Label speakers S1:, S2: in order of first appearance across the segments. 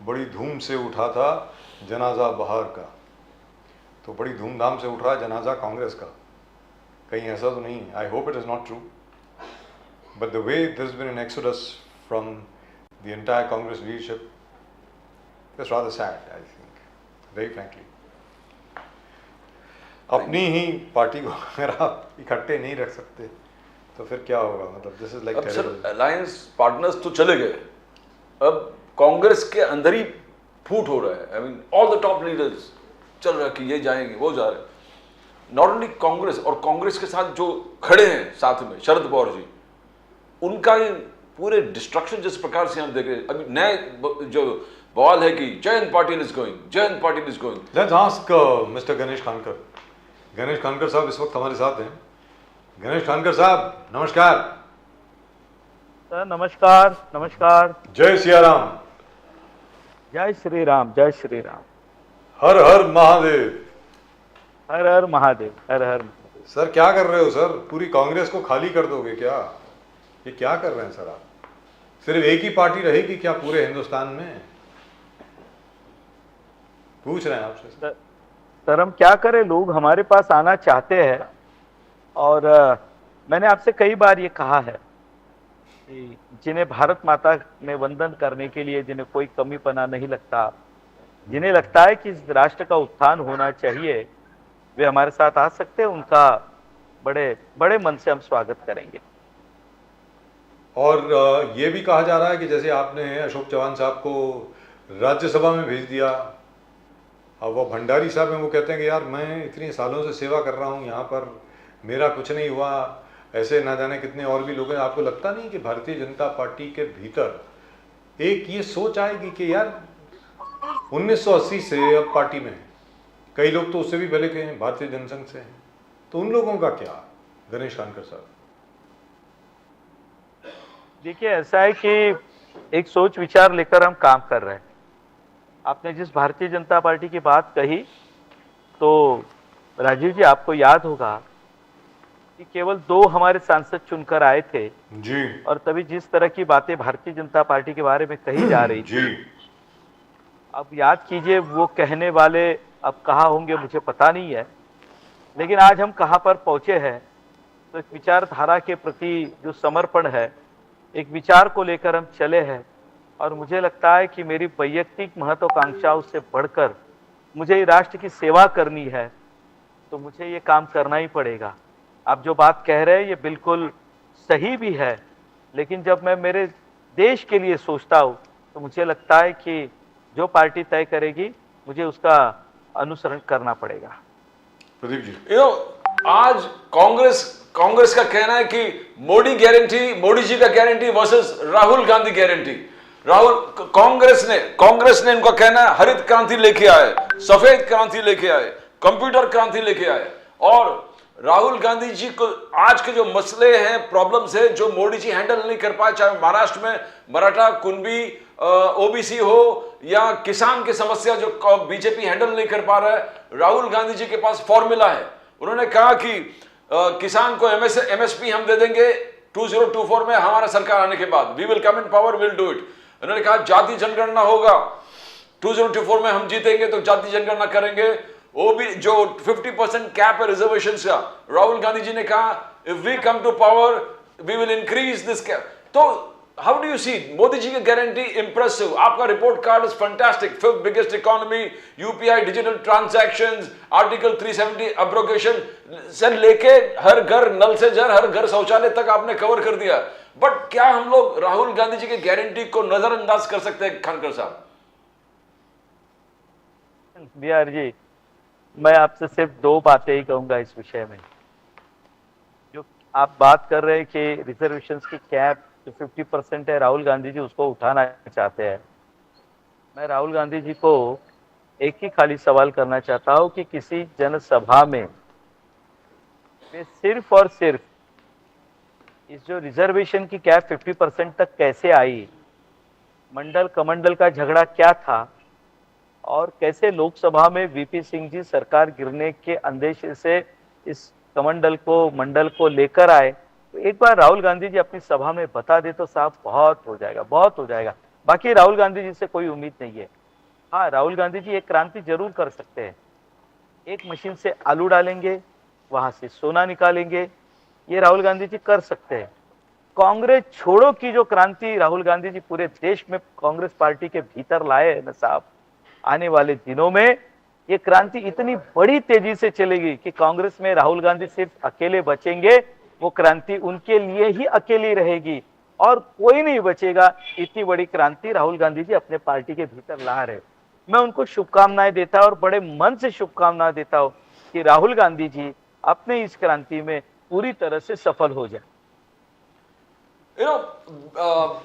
S1: बड़ी धूम से उठा था जनाजा बाहर का, तो बड़ी धूमधाम से उठ रहा है जनाजा कांग्रेस का, कहीं ऐसा तो नहीं? I hope it is not true, but the way there has been an exodus from the entire Congress leadership is rather sad, I think, very frankly. अपनी ही पार्टी को अगर आप इकट्ठे नहीं रख सकते तो फिर क्या होगा? मतलब this is like
S2: sir alliance partners तो चले गए, अब कांग्रेस के अंदर ही फूट हो रहा है। I mean all the top leaders चल रहा है कि ये जाएंगे वो जा रहे हैं। नॉट ओनली कांग्रेस, और कांग्रेस के साथ जो खड़े हैं साथ में शरद पवार जी, उनका ये पूरे डिस्ट्रक्शन जिस प्रकार से हम देख रहे हैं। अभी नए जो बवाल है कि Jayant Patil is going, Jayant Patil is going.
S1: Let's ask mister Ganesh Khankar. Ganesh Khankar साहब इस वक्त हमारे साथ हैं। गणेश खानकर साहब नमस्कार।
S3: सर नमस्कार। नमस्कार।
S1: जय सिया राम।
S3: जय श्री राम। जय श्री राम।
S1: हर हर महादेव।
S3: हर हर महादेव। हर हर महादेव।
S1: सर क्या कर रहे हो सर? पूरी कांग्रेस को खाली कर दोगे क्या? ये क्या कर रहे हैं सर आप? सिर्फ एक ही पार्टी रहेगी क्या पूरे हिंदुस्तान में? पूछ रहे हैं आपसे
S3: सर हम क्या करें, लोग हमारे पास आना चाहते हैं, और मैंने आपसे कई बार ये कहा है कि जिन्हें भारत माता में वंदन करने के लिए जिन्हें कोई कमीपना नहीं लगता, जिन्हें लगता है कि इस राष्ट्र का उत्थान होना चाहिए, वे हमारे साथ आ सकते हैं। उनका बड़े बड़े मन से हम स्वागत करेंगे।
S1: और ये भी कहा जा रहा है कि जैसे आपने अशोक चौहान साहब को राज्यसभा में भेज दिया, अब वो भंडारी साहब हैं, वो कहते हैं कि यार मैं इतने सालों से सेवा कर रहा हूँ यहाँ पर, मेरा कुछ नहीं हुआ, ऐसे ना जाने कितने और भी लोग हैं। आपको लगता नहीं कि भारतीय जनता पार्टी के भीतर एक ये सोच आएगी कि यार 1980 से अब पार्टी में कई लोग तो उससे भी पहले के हैं, भारतीय जनसंघ से हैं, तो उन लोगों का क्या? गणेश खानकर साहब
S3: देखिए ऐसा है कि एक सोच विचार लेकर हम काम कर रहे हैं। आपने जिस भारतीय जनता पार्टी की बात कही, तो राजीव जी आपको याद होगा कि केवल 2 हमारे सांसद चुनकर आए थे
S1: जी,
S3: और तभी जिस तरह की बातें भारतीय जनता पार्टी के बारे में कही जा रही थी, अब याद कीजिए वो कहने वाले अब कहाँ होंगे मुझे पता नहीं है, लेकिन आज हम कहाँ पर पहुंचे हैं। तो एक विचारधारा के प्रति जो समर्पण है, एक विचार को लेकर हम चले हैं, और मुझे लगता है कि मेरी वैयक्तिक महत्वाकांक्षाओं से बढ़कर मुझे राष्ट्र की सेवा करनी है, तो मुझे ये काम करना ही पड़ेगा। आप जो बात कह रहे हैं ये बिल्कुल सही भी है, लेकिन जब मैं मेरे देश के लिए सोचता हूँ तो मुझे लगता है कि जो पार्टी तय करेगी मुझे उसका अनुसरण करना पड़ेगा।
S1: प्रदीप जी,
S2: आज कांग्रेस का कहना है कि मोदी जी का guarantee versus Rahul Gandhi guarantee. Congress ने इनका कहना है हरित क्रांति लेके आए, सफेद क्रांति लेके आए, कंप्यूटर क्रांति लेके आए, और राहुल गांधी जी को आज के जो मसले हैं, प्रॉब्लम्स है, जो मोदी जी हैंडल नहीं कर पाए, चाहे महाराष्ट्र में मराठा कुनबी ओबीसी हो या किसान की समस्या जो बीजेपी हैंडल नहीं कर पा रहा है, राहुल गांधी जी के पास फॉर्मूला है। उन्होंने कहा कि किसान को एमएसपी हम दे देंगे 2024 में हमारा सरकार आने के बाद, we will come in power, will do it. उन्होंने कहा जाति जनगणना होगा, 2024 में हम जीतेंगे तो जाति जनगणना करेंगे। वो भी जो 50% कैप है रिजर्वेशन का, राहुल गांधी जी ने कहा if we come to power we will increase this cap. तो how do you see Modi ji की गारंटी? इंप्रेसिव, आपका report card is fantastic. 5th biggest economy, UPI, digital transactions, article 370 abrogation से लेके हर घर नल से जल, हर घर शौचालय तक आपने कवर कर दिया। बट क्या हम लोग राहुल गांधी जी की गारंटी को नजरअंदाज कर सकते हैं? खानकर साहब।
S3: बिहार जी, मैं आपसे सिर्फ 2 बातें ही कहूंगा इस विषय में। जो आप बात कर रहे हैं कि रिजर्वेशंस की कैप जो 50% है, राहुल गांधी जी उसको उठाना चाहते हैं। मैं राहुल गांधी जी को एक ही खाली सवाल करना चाहता हूं कि किसी जनसभा में वे सिर्फ और सिर्फ इस जो रिजर्वेशन की कैप 50% तक कैसे आई, मंडल कमंडल का झगड़ा क्या था, और कैसे लोकसभा में वीपी सिंह जी सरकार गिरने के अंदेशे से इस मंडल को लेकर आए। तो एक बार राहुल गांधी जी अपनी सभा में बता दे तो साहब बहुत हो जाएगा, बहुत हो जाएगा। बाकी राहुल गांधी जी से कोई उम्मीद नहीं है। हाँ, राहुल गांधी जी एक क्रांति जरूर कर सकते हैं। एक मशीन से आलू डालेंगे, वहां से सोना निकालेंगे, ये राहुल गांधी जी कर सकते हैं। कांग्रेस छोड़ो की जो क्रांति राहुल गांधी जी पूरे देश में कांग्रेस पार्टी के भीतर लाए हैं ना साहब, आने वाले दिनों में ये क्रांति इतनी बड़ी तेजी से चलेगी कि कांग्रेस में राहुल गांधी सिर्फ अकेले बचेंगे, वो क्रांति उनके लिए ही अकेली रहेगी और कोई नहीं बचेगा। इतनी बड़ी क्रांति राहुल गांधी जी अपने पार्टी के भीतर ला रहे। मैं उनको शुभकामनाएं देता और बड़े मन से शुभकामनाएं देता हूं कि राहुल गांधी जी अपने इस क्रांति में पूरी तरह से सफल हो जाए।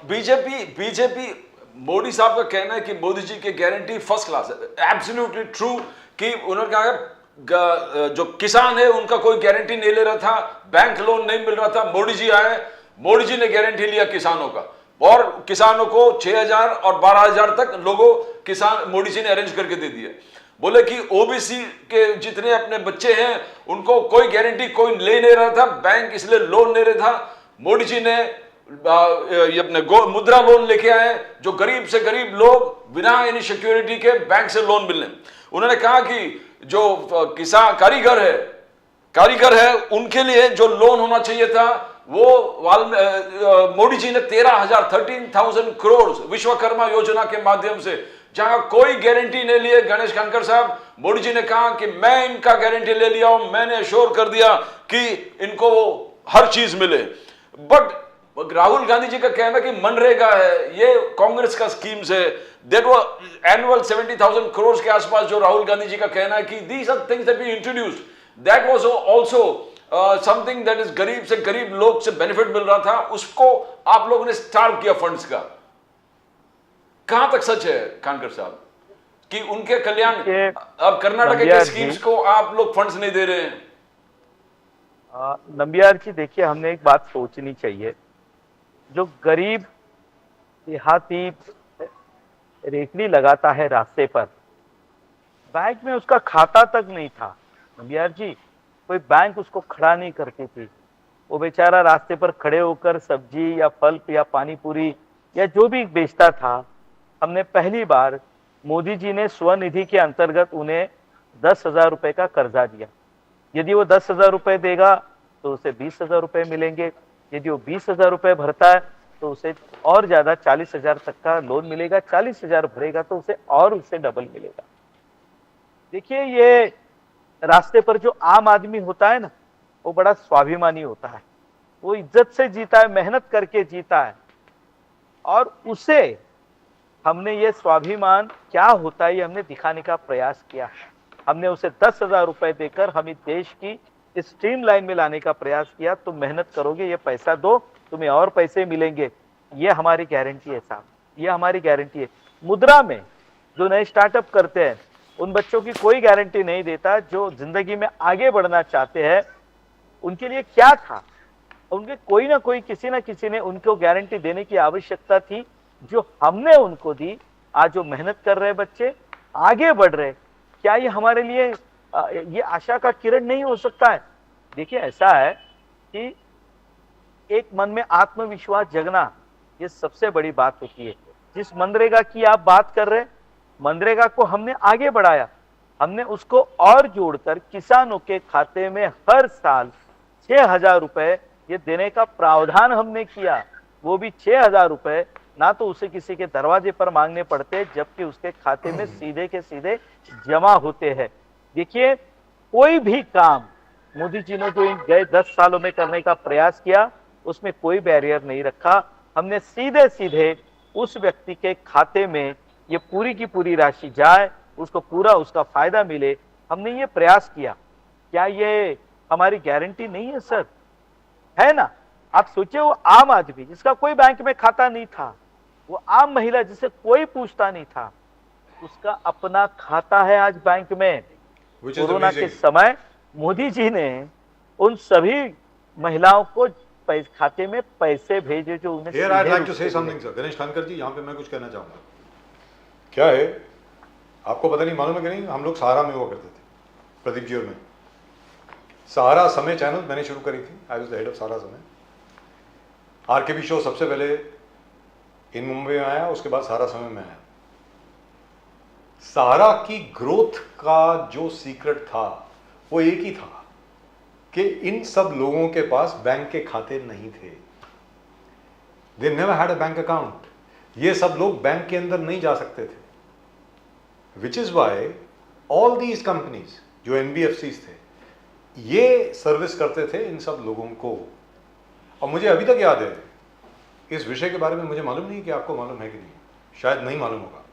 S2: बीजेपी मोदी साहब का कहना है कि मोदी जी की गारंटी फर्स्ट क्लास है, एब्सोल्युटली ट्रू। कि उन्होंने कहा जो किसान है उनका कोई गारंटी नहीं ले रहा था, बैंक लोन नहीं मिल रहा था, मोदी जी आए, मोदी जी ने गारंटी लिया किसानों का, और किसानों को 6,000 और 12,000 तक लोगों किसान मोदी जी ने अरेंज करके दे दिए। बोले कि ओबीसी के जितने अपने बच्चे हैं उनको कोई गारंटी कोई ले नहीं रहा था, बैंक इसलिए लोन ले रहा था। मोदी जी ने ये अपने मुद्रा लोन लेके आए, जो गरीब से गरीब लोग बिना एनी सिक्योरिटी के बैंक से लोन मिलने। उन्होंने कहा कि जो किसान कारीगर है उनके लिए जो लोन होना चाहिए था वो मोदी जी ने 13,000 करोड़ विश्वकर्मा योजना के माध्यम से, जहां कोई गारंटी नहीं लिए गणेश कांकर साहब, मोदी जी ने कहा कि मैं इनका गारंटी ले लिया हूं, मैंने एश्योर कर दिया कि इनको हर चीज मिले। बट राहुल गांधी जी का कहना कि मनरेगा है, ये कांग्रेस का स्कीम्स है, दैट वाज एनुअल 70,000 करोड़ के आसपास जो राहुल गांधी जी का कहना है कि these are things that we introduced, that was also something that is गरीब से गरीब लोग से बेनिफिट मिल रहा था, उसको आप लोगों ने स्टार्व किया फंड्स का। कहां तक सच है कानकर साहब कि उनके कल्याण, अब कर्नाटक के स्कीम्स को आप लोग फंड्स नहीं दे रहे हैं?
S3: नंबियार जी देखिए, हमने एक बात सोचनी चाहिए, जो गरीब देहाती रेकड़ी लगाता है रास्ते पर, बैंक में उसका खाता तक नहीं था नंबियार जी, कोई बैंक उसको खड़ा नहीं करती थी, वो बेचारा रास्ते पर खड़े होकर सब्जी या फल या पानी पूरी या जो भी बेचता था। हमने पहली बार मोदी जी ने स्वनिधि के अंतर्गत उन्हें 10,000 रुपए का कर्जा दिया। यदि वो 10,000 रुपए देगा तो उसे 20,000 रुपए मिलेंगे, यदि वो 20,000 रुपए भरता है तो उसे और ज्यादा 40,000 तक का लोन मिलेगा, 40,000 भरेगा तो उसे और उससे डबल मिलेगा। देखिए, ये रास्ते पर जो आम आदमी होता है ना, वो बड़ा स्वाभिमानी होता है, वो इज्जत से जीता है, मेहनत करके जीता है, और उसे हमने ये स्वाभिमान क्या होता है ये हमने दिखाने का प्रयास किया। हमने उसे 10,000 रुपए देकर हम इस देश की स्ट्रीम लाइन में लाने का प्रयास किया। तुम मेहनत करोगे, ये पैसा दो, तुम्हें और पैसे मिलेंगे, ये हमारी गारंटी है साहब, ये हमारी गारंटी है। मुद्रा में जो नए स्टार्टअप करते हैं उन बच्चों की कोई गारंटी नहीं देता, जो जिंदगी में आगे बढ़ना चाहते हैं उनके लिए क्या था, उनके कोई ना कोई किसी ना किसी ने उनको गारंटी देने की आवश्यकता थी, जो हमने उनको दी। आज जो मेहनत कर रहे बच्चे आगे बढ़ रहे, क्या ये हमारे लिए ये आशा का किरण नहीं हो सकता है? देखिए, ऐसा है कि एक मन में आत्मविश्वास जगना ये सबसे बड़ी बात होती है। जिस मनरेगा की आप बात कर रहे हैं, मनरेगा को हमने आगे बढ़ाया, हमने उसको और जोड़कर किसानों के खाते में हर साल 6,000 रुपए ये देने का प्रावधान हमने किया। वो भी 6,000 रुपए ना तो उसे किसी के दरवाजे पर मांगने पड़ते, जबकि उसके खाते में सीधे के सीधे जमा होते हैं। देखिए, कोई भी काम मोदी जी ने जो इन गए 10 सालों में करने का प्रयास किया, उसमें कोई बैरियर नहीं रखा। हमने सीधे सीधे उस व्यक्ति के खाते में ये पूरी की पूरी राशि जाए, उसको पूरा उसका फायदा मिले, हमने ये प्रयास किया। क्या ये हमारी गारंटी नहीं है सर? है ना? आप सोचिए, वो आम आदमी जिसका कोई बैंक में खाता नहीं था, वो आम महिला जिसे कोई पूछता नहीं था, उसका अपना खाता है आज बैंक में। कोरोना के समय मोदी जी ने उन सभी महिलाओं को खाते में पैसे भेजे जो उन्हें।
S1: Here I'd like to say something, sir. Ganesh कानकर जी, यहाँ पे मैं कुछ कहना चाहूंगा। क्या है, आपको पता नहीं, मालूम है कि नहीं, हम लोग सहारा में हुआ करते थे, प्रदीप जी और मैं। सहारा समय चैनल मैंने शुरू करी थी, I was the head of Sahara Samay. RKB show सबसे पहले इन मुंबई में आया, उसके बाद सहारा समय में आया। सहारा की ग्रोथ का जो सीक्रेट था वो एक ही था कि इन सब लोगों के पास बैंक के खाते नहीं थे। They never had a bank account. ये सब लोग बैंक के अंदर नहीं जा सकते थे, which is why all these companies जो NBFCs थे ये सर्विस करते थे इन सब लोगों को। और मुझे अभी तक याद है, इस विषय के बारे में मुझे मालूम नहीं कि आपको मालूम है कि नहीं, शायद नहीं मालूम होगा,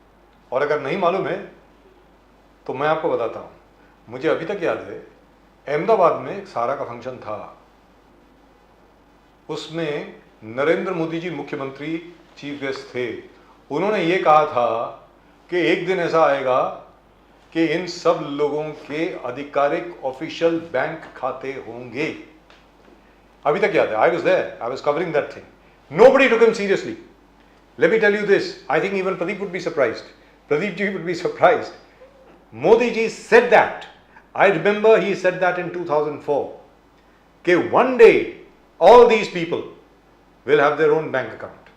S1: और अगर नहीं मालूम है तो मैं आपको बताता हूँ। मुझे अभी तक याद है, अहमदाबाद में एक सहारा का फंक्शन था, उसमें नरेंद्र मोदी जी मुख्यमंत्री चीफ गेस्ट थे। उन्होंने ये कहा था कि एक दिन ऐसा आएगा कि इन सब लोगों के आधिकारिक ऑफिशियल बैंक खाते होंगे। अभी तक याद है, I was there, I was covering that thing. Nobody took him seriously. Let me tell you this, I think even Pradeep would be surprised. Pradeep ji would be surprised. Modi ji said that. I remember he said that in 2004. कि one day all these people will have their own bank account.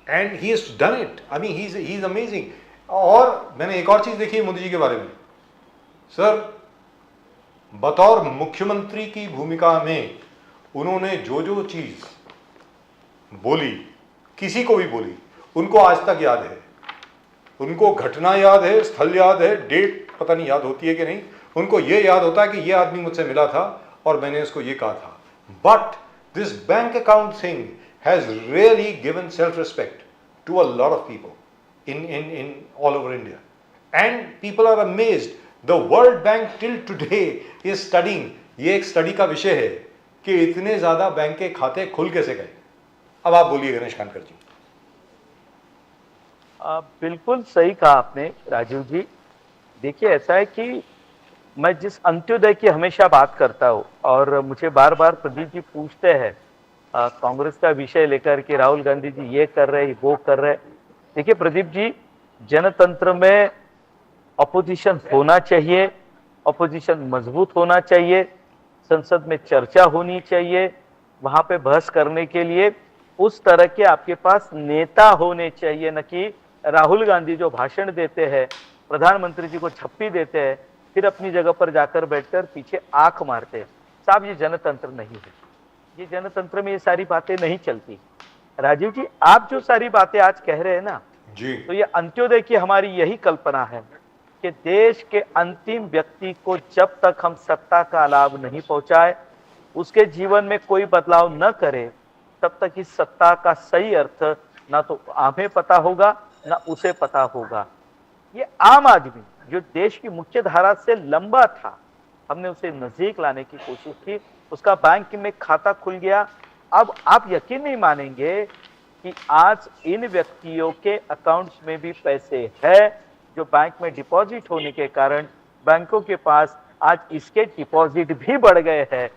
S1: And he has done it. I mean, he's amazing. और मैंने एक और चीज देखी है मोदी जी के बारे में। सर, बतौर मुख्यमंत्री की भूमिका में उन्होंने जो जो चीज बोली, किसी को भी बोली, उनको आज तक याद है। उनको घटना याद है, स्थल याद है, डेट पता नहीं याद होती है कि नहीं। उनको ये याद होता है कि ये आदमी मुझसे मिला था और मैंने इसको ये कहा था। But this bank account thing has really given self respect to a lot of people in all over India, and people are amazed. The World Bank till today is studying, ये एक स्टडी का विषय है कि इतने ज्यादा bank के खाते खुल कैसे गए। अब आप बोलिए गणेश कानकर जी।
S3: बिल्कुल सही कहा आपने राजीव जी। देखिए, ऐसा है कि मैं जिस अंत्योदय की हमेशा बात करता हूँ, और मुझे बार बार प्रदीप जी पूछते हैं कांग्रेस का विषय लेकर कि राहुल गांधी जी ये कर रहे, वो कर रहे। देखिए प्रदीप जी, जनतंत्र में अपोजिशन होना चाहिए, अपोजिशन मजबूत होना चाहिए, संसद में चर्चा होनी चाहिए, वहां पे बहस करने के लिए उस तरह के आपके पास नेता होने चाहिए, न कि राहुल गांधी जो भाषण देते हैं, प्रधानमंत्री जी को छप्पी देते हैं, फिर अपनी जगह पर जाकर बैठकर पीछे आंख मारते हैं। साहब, ये जनतंत्र नहीं है। ये जनतंत्र में ये सारी बातें नहीं चलती। राजीव जी, आप जो सारी बातें आज कह रहे हैं ना
S1: जी,
S3: तो ये अंत्योदय की हमारी यही कल्पना है कि देश के अंतिम व्यक्ति को जब तक हम सत्ता का लाभ नहीं पहुंचाए, उसके जीवन में कोई बदलाव न करे, तब तक इस सत्ता का सही अर्थ ना तो हमें पता होगा ना उसे पता होगा। ये आम आदमी जो देश की मुख्य धारा से लंबा था, हमने उसे नजदीक लाने की कोशिश की, उसका बैंक में खाता खुल गया। अब आप यकीन नहीं मानेंगे कि आज इन व्यक्तियों के अकाउंट्स में भी पैसे है, जो बैंक में डिपॉजिट होने के कारण बैंकों के पास आज इसके डिपॉजिट भी बढ़ गए हैं।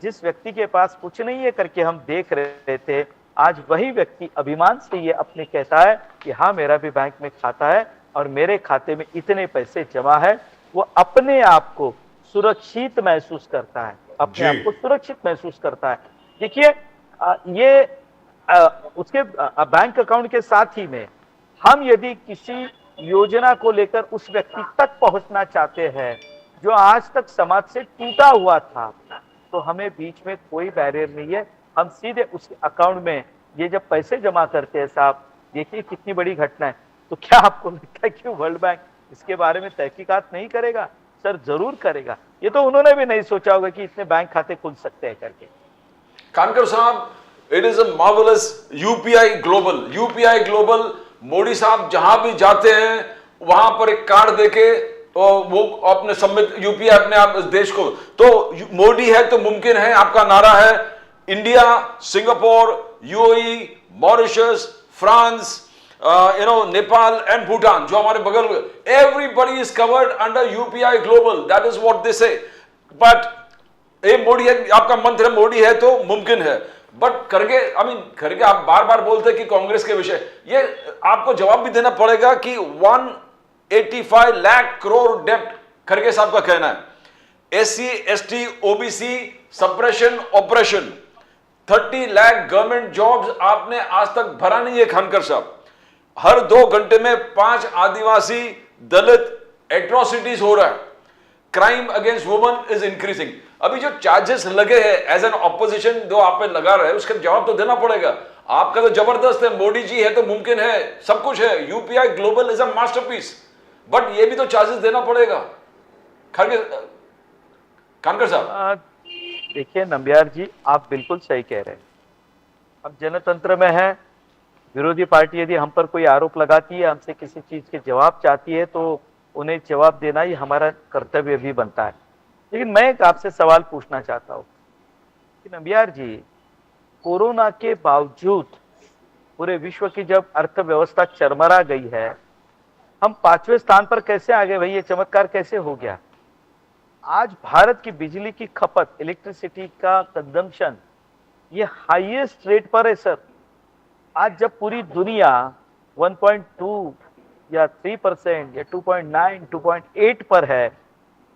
S3: जिस व्यक्ति के पास कुछ नहीं है करके हम देख रहे थे, आज वही व्यक्ति अभिमान से ये अपने कहता है कि हाँ, मेरा भी बैंक में खाता है और मेरे खाते में इतने पैसे जमा है। वो अपने आप को सुरक्षित महसूस करता है, अपने आप को सुरक्षित महसूस करता है। देखिए, ये उसके बैंक अकाउंट के साथ ही में हम यदि किसी योजना को लेकर उस व्यक्ति तक पहुंचना चाहते हैं जो आज तक समाज से टूटा हुआ था, तो हमें बीच में कोई बैरियर नहीं है। हम सीधे उसके अकाउंट में ये जब पैसे जमा करते हैं, साहब देखिए कितनी बड़ी घटना है। तो क्या आपको लगता है कि वर्ल्ड बैंक इसके बारे में तहकीकात नहीं करेगा? सर, जरूर करेगा। ये तो उन्होंने भी नहीं सोचा होगा कि इतने बैंक खाते खुल सकते हैं करके।
S2: कानकर साहब, it is a marvellous UPI global. Modi साहब जहां भी जाते हैं वहां पर एक कार्ड देके वो अपने सम्मिलित यूपीआई अपने आप देश को, तो मोदी है तो मुमकिन है आपका नारा है। India, Singapore, UAE, Mauritius, France, Nepal and Bhutan जो हमारे बगल में, everybody is covered under UPI global. That is what they से। बट ये मोदी है, आपका मंत्र है मोदी है तो मुमकिन है, बट करके करके आप बार बार बोलते हैं कि कांग्रेस के विषय, ये आपको जवाब भी देना पड़ेगा कि 185 लाख करोड़ डेप्ट खरगे साहब का कहना है। SC ST OBC suppression operation, 30 lakh government jobs आपने आज तक भरा नहीं है खानकर साहब। हर 2 घंटे में 5 आदिवासी दलित एट्रोसिटीज हो रहा है। Crime against woman is increasing. अभी जो चार्जेस लगे हैं एज एन ऑपोजिशन जो आप पे लगा रहे हैं उसका जवाब तो देना पड़ेगा। आपका तो जबरदस्त है, मोदी जी है तो मुमकिन है, सब कुछ है, UPI global is a masterpiece, but ये भी तो चार्जेस देना पड़ेगा। खानकर साहब
S3: देखिए नंबियार जी, आप बिल्कुल सही कह रहे हैं। हम जनतंत्र में हैं, विरोधी पार्टी यदि हम पर कोई आरोप लगाती है, हमसे किसी चीज के जवाब चाहती है तो उन्हें जवाब देना ही हमारा कर्तव्य भी बनता है। लेकिन मैं एक आपसे सवाल पूछना चाहता हूं कि नंबियार जी, कोरोना के बावजूद पूरे विश्व की जब अर्थव्यवस्था चरमरा गई है, हम 5वें स्थान पर कैसे आ गए भाई? ये चमत्कार कैसे हो गया? आज भारत की बिजली की खपत, इलेक्ट्रिसिटी का कंजम्पशन ये हाईएस्ट रेट पर है सर। आज जब पूरी दुनिया 1.2 या 3% या 2.9, 2.8 पर है,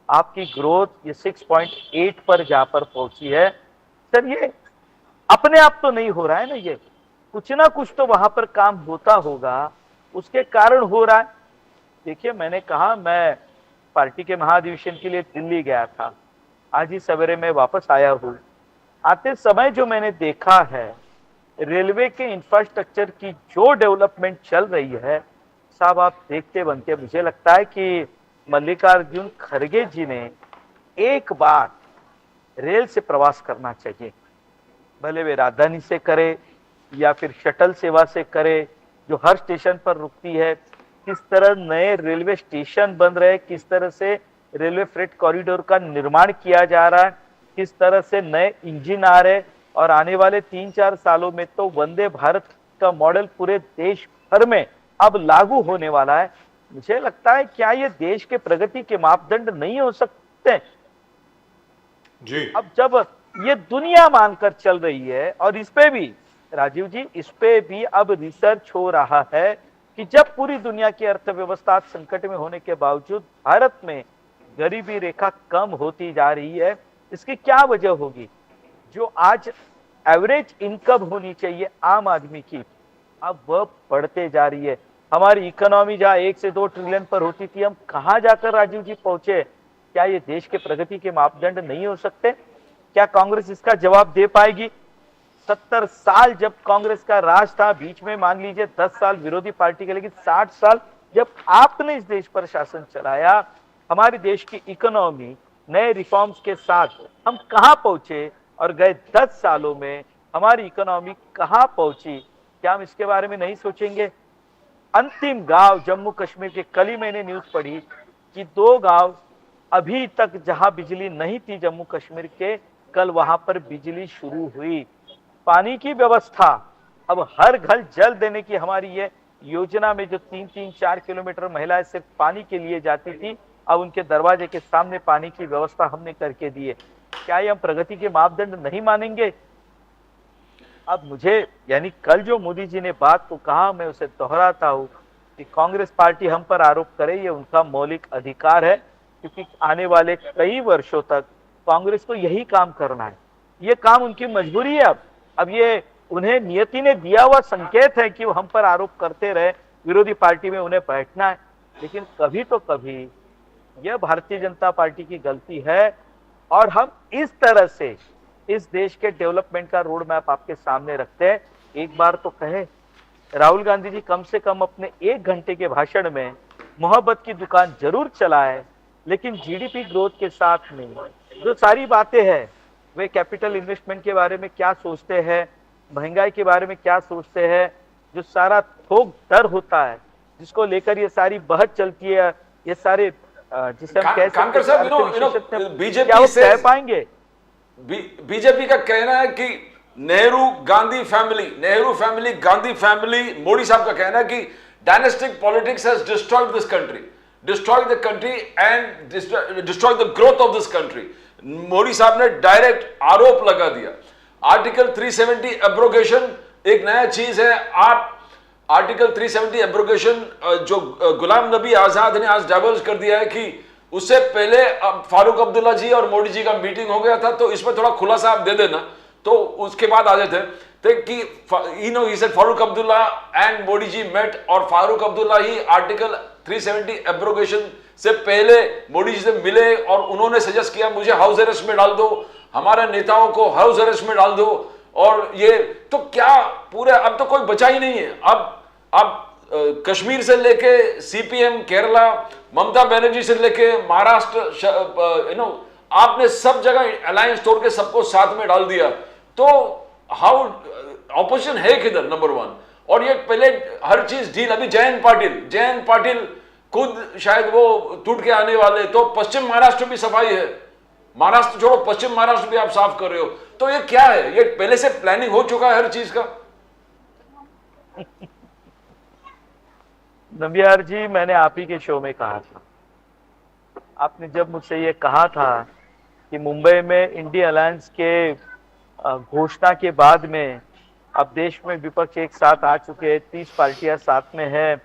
S3: आपकी ग्रोथ ये 6.8 पर जा पर पहुंची है। सर ये अपने आप तो नहीं हो रहा है ना, ये कुछ ना कुछ तो वहां पर काम होता होगा, उसके कारण हो रहा है। देखिए मैंने कहा मैं पार्टी के महाधिवेशन के लिए दिल्ली गया था, आज ही सवेरे में वापस आया हूं। आते समय जो मैंने देखा है, रेलवे के इंफ्रास्ट्रक्चर की जो डेवलपमेंट चल रही है साहब, आप देखते बनते मुझे लगता है कि मल्लिकार्जुन खड़गे जी ने एक बार रेल से प्रवास करना चाहिए। भले वे राजधानी से करे या फिर शटल सेवा से करे जो हर स्टेशन पर रुकती है। किस तरह नए रेलवे स्टेशन बन रहे हैं, किस तरह से रेलवे फ्रेट कॉरिडोर का निर्माण किया जा रहा है, किस तरह से नए इंजन आ रहे, और आने वाले 3-4 सालों में तो वंदे भारत का मॉडल पूरे देश भर में अब लागू होने वाला है। मुझे लगता है क्या ये देश के प्रगति के मापदंड नहीं हो सकते?
S1: जी
S3: अब जब ये दुनिया मानकर चल रही है, और इस पे भी राजीव जी, इस पे भी अब रिसर्च हो रहा है कि जब पूरी दुनिया की अर्थव्यवस्था संकट में होने के बावजूद भारत में गरीबी रेखा कम होती जा रही है, इसकी क्या वजह होगी? जो आज एवरेज इनकम होनी चाहिए आम आदमी की, अब वह बढ़ते जा रही है। हमारी इकोनॉमी जहां 1 से 2 ट्रिलियन पर होती थी, हम कहां जाकर राजीव जी पहुंचे? क्या ये देश के प्रगति के मापदंड नहीं हो सकते? क्या कांग्रेस इसका जवाब दे पाएगी? 70 साल जब कांग्रेस का राज था, बीच में मान लीजिए 10 साल विरोधी पार्टी के, लेकिन 60 साल जब आपने इस देश पर शासन चलाया, हमारे देश की इकोनॉमी नए रिफॉर्म्स के साथ हम कहां पहुंचे, और गए 10 सालों में हमारी इकोनॉमी कहां पहुंची? क्या हम इसके बारे में नहीं सोचेंगे? अंतिम गांव जम्मू कश्मीर के, कल ही मैंने न्यूज पढ़ी कि 2 गांव अभी तक जहां बिजली नहीं थी जम्मू कश्मीर के, कल वहां पर बिजली शुरू हुई। पानी की व्यवस्था, अब हर घर जल देने की हमारी ये योजना में जो 3-4 किलोमीटर महिलाएं सिर्फ पानी के लिए जाती थी, अब उनके दरवाजे के सामने पानी की व्यवस्था हमने करके दी है। क्या ये हम प्रगति के मापदंड नहीं मानेंगे? अब मुझे यानी कल जो मोदी जी ने बात को कहा, मैं उसे दोहराता हूं कि कांग्रेस पार्टी हम पर आरोप करे, ये उनका मौलिक अधिकार है, क्योंकि आने वाले कई वर्षों तक कांग्रेस को यही काम करना है। ये काम उनकी मजबूरी है। अब ये उन्हें नियति ने दिया हुआ संकेत है कि वो हम पर आरोप करते रहे, विरोधी पार्टी में उन्हें बैठना है। लेकिन कभी तो कभी यह भारतीय जनता पार्टी की गलती है, और हम इस तरह से इस देश के डेवलपमेंट का रोड मैप आपके सामने रखते हैं। एक बार तो कहे राहुल गांधी जी, कम से कम अपने 1 घंटे के भाषण में मोहब्बत की दुकान जरूर चलाए, लेकिन जीडीपी ग्रोथ के साथ में जो सारी बातें हैं, वे कैपिटल इन्वेस्टमेंट के बारे में क्या सोचते हैं, महंगाई के बारे में क्या सोचते हैं, जो सारा थोक दर होता है जिसको लेकर ये सारी बहस चलती है, ये सारे जिसे हम कह सकते हैं
S2: बीजेपी से
S3: कह पाएंगे?
S2: बीजेपी का कहना है कि नेहरू फैमिली गांधी फैमिली, मोदी साहब का कहना है कि dynastic politics has destroyed this country, destroyed the country and destroyed the growth of this country. Modi साहब ने डायरेक्ट आरोप लगा दिया। आर्टिकल 370 एब्रोगेशन एक नया चीज है। आप आर्टिकल 370 एब्रोगेशन जो गुलाम नबी आजाद ने आज डाइवर्स कर दिया है कि उससे पहले फारूक अब्दुल्ला जी और मोदी जी का मीटिंग हो गया था, तो इसमें थोड़ा खुलासा आप दे देना, तो उसके बाद आ जाते थे कि he said Farooq Abdullah and Modi ji met, और फारूक अब्दुल्ला ही आर्टिकल 370 एब्रोगेशन से पहले मोदी जी से मिले और उन्होंने सजेस्ट किया मुझे हाउस अरेस्ट में डाल दो, हमारे नेताओं को हाउस अरेस्ट में डाल दो। और ये तो क्या पूरे, अब तो कोई बचा ही नहीं है। अब कश्मीर से लेके सीपीएम केरला, ममता बनर्जी से लेके महाराष्ट्र, आपने सब जगह अलायंस तोड़ के सबको साथ में डाल दिया। तो हाउ ऑपोजिशन है किधर, नंबर वन। और ये पहले हर चीज डील, अभी जयंत पाटिल खुद शायद वो टूट के आने वाले, तो पश्चिम महाराष्ट्र भी सफाई है, महाराष्ट्र छोड़ो पश्चिम महाराष्ट्र भी आप साफ कर रहे हो। तो ये क्या है, ये पहले से प्लानिंग हो चुका है हर चीज का।
S3: नबियार जी, मैंने आप ही के शो में कहा था, आपने जब मुझसे ये कहा था कि मुंबई में इंडिया अलायंस के घोषणा के बाद में अब देश में विपक्ष एक साथ आ चुके हैं, 30 पार्टियां साथ में है,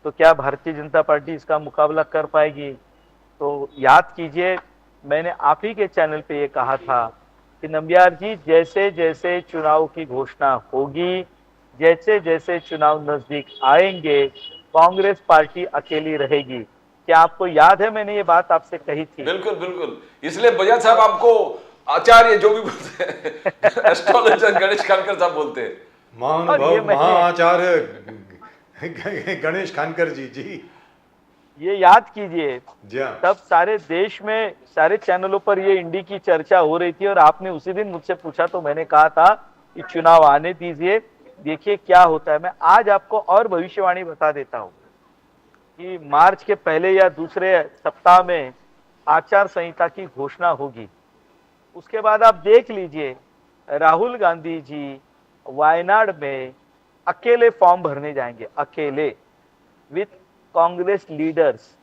S3: तो क्या भारतीय जनता पार्टी इसका मुकाबला कर पाएगी? तो याद कीजिए, मैंने आप ही के चैनल पे ये कहा था कि नंबियार जी, जैसे जैसे चुनाव की घोषणा होगी, जैसे जैसे चुनाव नजदीक आएंगे, कांग्रेस पार्टी अकेली रहेगी। क्या आपको याद है मैंने ये बात आपसे कही थी?
S2: बिल्कुल बिल्कुल, इसलिए बजाज साहब आपको आचार्य जो भी बोलते हैं एस्ट्रोलॉजर गणेश खानकर साहब बोलते हैं,
S1: महानुभव महाआचार्य गणेश खानकर जी।
S3: ये याद कीजिए,
S1: जी हाँ।
S3: तब सारे देश में सारे चैनलों पर ये इंडी की चर्चा हो रही थी और आपने उसी दिन मुझसे पूछा, तो मैंने कहा था कि चुनाव आने दीजिए, देखिए क्या होता है। मैं आज आपको और भविष्यवाणी बता देता हूं कि मार्च के पहले या दूसरे सप्ताह में आचार संहिता की घोषणा होगी। उसके बाद आप देख लीजिए, राहुल गांधी जी वायनाड में अकेले फॉर्म भरने जाएंगे, अकेले, with Congress leaders,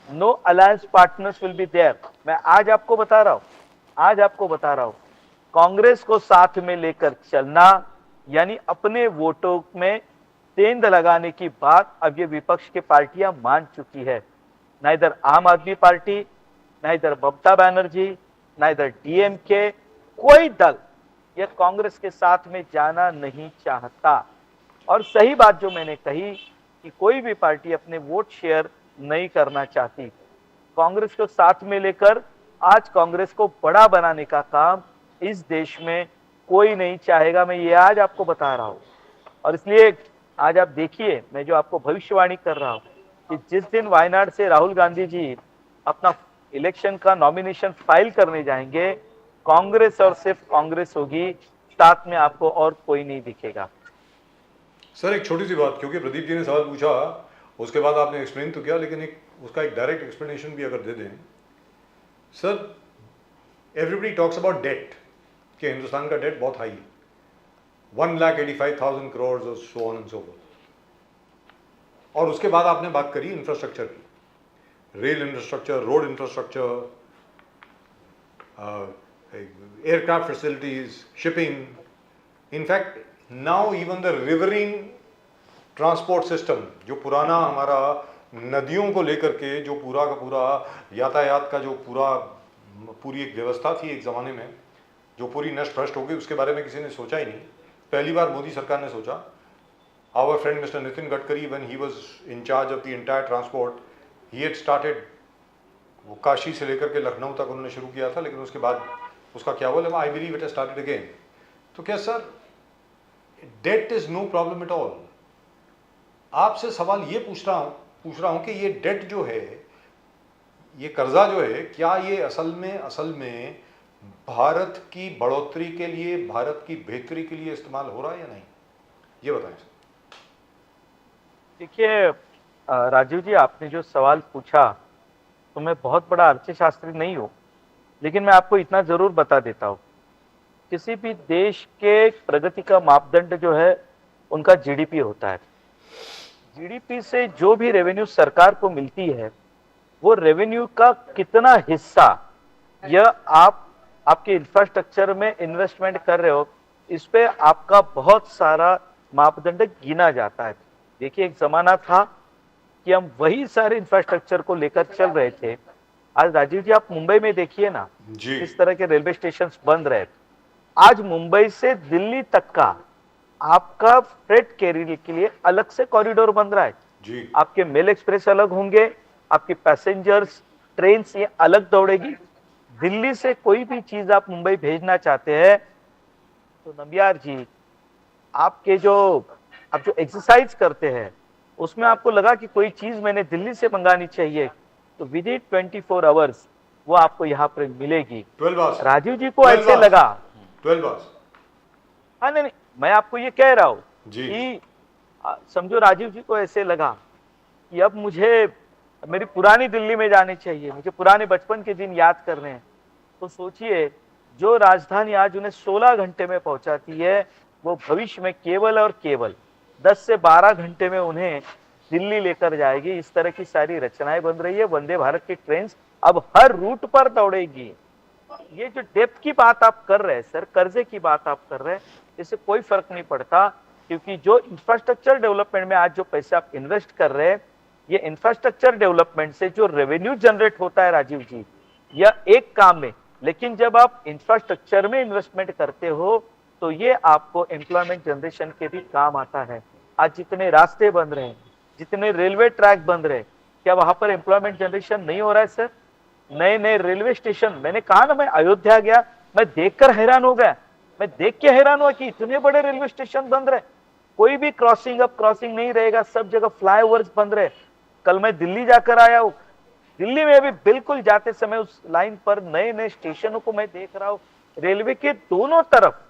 S3: no alliance partners will be there. मैं आज आपको बता रहा हूं, कांग्रेस को साथ में लेकर चलना यानी अपने वोटों में तेंद लगाने की बात अब ये विपक्ष की पार्टियां मान चुकी है। नाइदर आम आदमी party, neither Mamata Banerjee, neither DMK, कोई दल ये कांग्रेस के साथ में जाना नहीं चाहता। और सही बात जो मैंने कही कि कोई भी पार्टी अपने वोट शेयर नहीं करना चाहती, कांग्रेस को साथ में लेकर आज कांग्रेस को बड़ा बनाने का काम इस देश में कोई नहीं चाहेगा। मैं ये आज आपको बता रहा हूं, और इसलिए आज आप देखिए, मैं जो आपको भविष्यवाणी कर रहा हूं कि जिस दिन वायनाड से राहुल गांधी जी अपना इलेक्शन का नॉमिनेशन फाइल करने जाएंगे, कांग्रेस और सिर्फ कांग्रेस होगी, साथ में आपको और कोई नहीं दिखेगा।
S1: सर एक छोटी सी बात, क्योंकि प्रदीप जी ने सवाल पूछा, उसके बाद आपने एक्सप्लेन तो किया, लेकिन उसका एक डायरेक्ट एक्सप्लेनेशन भी अगर दे दें। Sir, everybody talks about debt, कि हिंदुस्तान का डेट बहुत हाई है, 1,85,000 करोड़ और so on and so forth. और उसके बाद आपने बात करी इंफ्रास्ट्रक्चर की, rail infrastructure, road infrastructure, aircraft facilities, shipping, in fact now even the riverine transport system, जो पुराना हमारा नदियों को लेकर के जो पूरा का पूरा यातायात का जो पूरी एक व्यवस्था थी एक ज़माने में, जो पूरी नष्ट भ्रष्ट हो गई, उसके बारे में किसी ने सोचा ही नहीं। पहली बार मोदी सरकार ने सोचा। Our friend mister Nitin Gadkari, when he was in charge of the entire transport, he had started, वो काशी से लेकर के लखनऊ तक उन्होंने शुरू किया था, लेकिन उसके बाद उसका क्या बोले, I believe it has started again. तो क्या sir, debt is no problem at all. आपसे सवाल ये पूछ रहा हूं कि ये डेट जो है, ये कर्जा जो है, क्या ये असल में भारत की बढ़ोतरी के लिए, भारत की बेहतरी के लिए इस्तेमाल हो रहा है या नहीं, ये बताएं सर।
S3: देखिए राजीव जी, आपने जो सवाल पूछा, तो मैं बहुत बड़ा अर्थशास्त्री नहीं हूं, लेकिन मैं आपको इतना जरूर बता देता हूं, किसी भी देश के प्रगति का मापदंड जो है उनका जीडीपी होता है। जीडीपी से जो भी रेवेन्यू सरकार को मिलती है, वो रेवेन्यू का कितना हिस्सा यह आपके इंफ्रास्ट्रक्चर में इन्वेस्टमेंट कर रहे हो, इस पे आपका बहुत सारा मापदंड गिना जाता है। देखिए, एक जमाना था कि हम वही सारे इंफ्रास्ट्रक्चर को लेकर चल रहे थे। आज राजीव जी, आप मुंबई में देखिए ना, इस तरह के रेलवे स्टेशन बंद रहे, आज मुंबई से दिल्ली तक का आपका फ्रेट कैरियर के लिए अलग से कॉरिडोर बन रहा है
S1: जी
S3: आपके मेल एक्सप्रेस अलग होंगे, आपकी पैसेंजर्स ट्रेन ये अलग दौड़ेगी। दिल्ली से कोई भी चीज आप मुंबई भेजना चाहते हैं तो नंबियार जी आप जो एक्सरसाइज करते हैं उसमें आपको लगा कि कोई चीज मैंने दिल्ली से मंगानी चाहिए तो विद इन 24 आवर्स वो आपको यहाँ पर मिलेगी।
S1: 12 आवर्स
S3: राजीव जी को
S1: 12
S3: ऐसे
S1: hours।
S3: लगा
S1: 12 आवर्स
S3: हाँ नहीं, मैं आपको ये कह रहा हूँ
S1: जी।
S3: कि समझो राजीव जी को ऐसे लगा कि अब मुझे मेरी पुरानी दिल्ली में जानी चाहिए, मुझे पुराने बचपन के दिन याद करने हैं। तो सोचिए जो राजधानी आज उन्हें 16 घंटे में पहुंचाती है वो भविष्य में केवल और केवल 10 से 12 घंटे में उन्हें दिल्ली लेकर जाएगी। इस तरह की सारी रचनाएं बन रही है। वंदे भारत की ट्रेन अब हर रूट पर दौड़ेगी। ये जो डेप्थ की बात आप कर रहे हैं सर, कर्जे की बात आप कर रहे हैं, इससे कोई फर्क नहीं पड़ता क्योंकि जो इंफ्रास्ट्रक्चर डेवलपमेंट में आज जो पैसे आप इन्वेस्ट कर रहे हैं ये इंफ्रास्ट्रक्चर डेवलपमेंट से जो रेवेन्यू जनरेट होता है राजीव जी यह एक काम में, लेकिन जब आप इंफ्रास्ट्रक्चर में इन्वेस्टमेंट करते हो तो ये आपको एम्प्लॉयमेंट जनरेशन के भी काम आता है। आज जितने रास्ते बन रहे हैं, जितने रेलवे ट्रैक बन रहे हैं, क्या वहां पर एम्प्लॉयमेंट जनरेशन नहीं हो रहा है सर? नए नए रेलवे स्टेशन, मैंने कहा ना मैं अयोध्या गया, मैं देखकर हैरान हो गया। मैं देख के हैरान हुआ कि इतने बड़े रेलवे स्टेशन बन रहे, कोई भी क्रॉसिंग अब क्रॉसिंग नहीं रहेगा, सब जगह फ्लाईओवर्स बन रहे। कल मैं दिल्ली जाकर आया हूँ, दिल्ली में भी बिल्कुल जाते समय उस लाइन पर नए नए स्टेशनों को मैं देख रहा हूँ। रेलवे के दोनों तरफ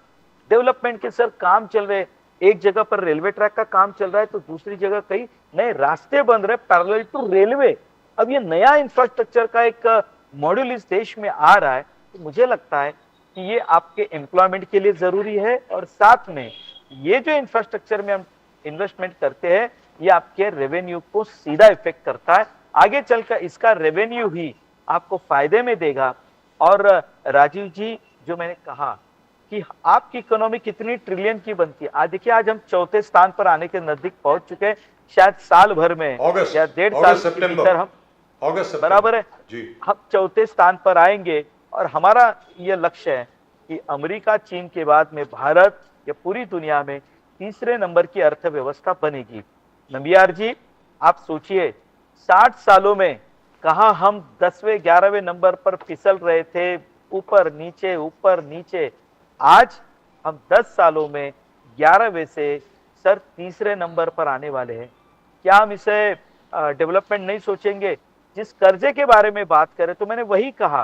S3: डेवलपमेंट के सर काम चल रहे। एक जगह पर रेलवे ट्रैक का काम चल रहा है तो दूसरी जगह कई नए रास्ते बन रहे पैरेलल टू रेलवे। अब ये नया इंफ्रास्ट्रक्चर का एक मॉड्यूल इस देश में आ रहा है तो मुझे लगता है कि ये आपके एम्प्लॉयमेंट के लिए जरूरी है और साथ में ये जो इंफ्रास्ट्रक्चर में हम इन्वेस्टमेंट करते हैं ये आपके रेवेन्यू को सीधा इफेक्ट करता है। आगे चलकर इसका रेवेन्यू ही आपको फायदे में देगा। और राजीव जी जो मैंने कहा कि आपकी इकोनॉमी कितनी ट्रिलियन की बनती है, आज देखिए आज हम चौथे स्थान पर आने के नजदीक पहुंच चुके हैं। शायद साल भर में या 1.5 साल के भीतर हम बराबर है
S1: जी
S3: हम चौथे स्थान पर आएंगे। और हमारा यह लक्ष्य है कि अमेरिका चीन के बाद में भारत या पूरी दुनिया में तीसरे नंबर की अर्थव्यवस्था बनेगी। नंबियार जी आप सोचिए 60 सालों में कहा हम 10वें 11वें नंबर पर फिसल रहे थे, ऊपर नीचे। आज हम 10 सालों में 11वें से सर तीसरे नंबर पर आने वाले हैं। क्या हम इसे डेवलपमेंट नहीं सोचेंगे? जिस कर्जे के बारे में बात करें तो मैंने वही कहा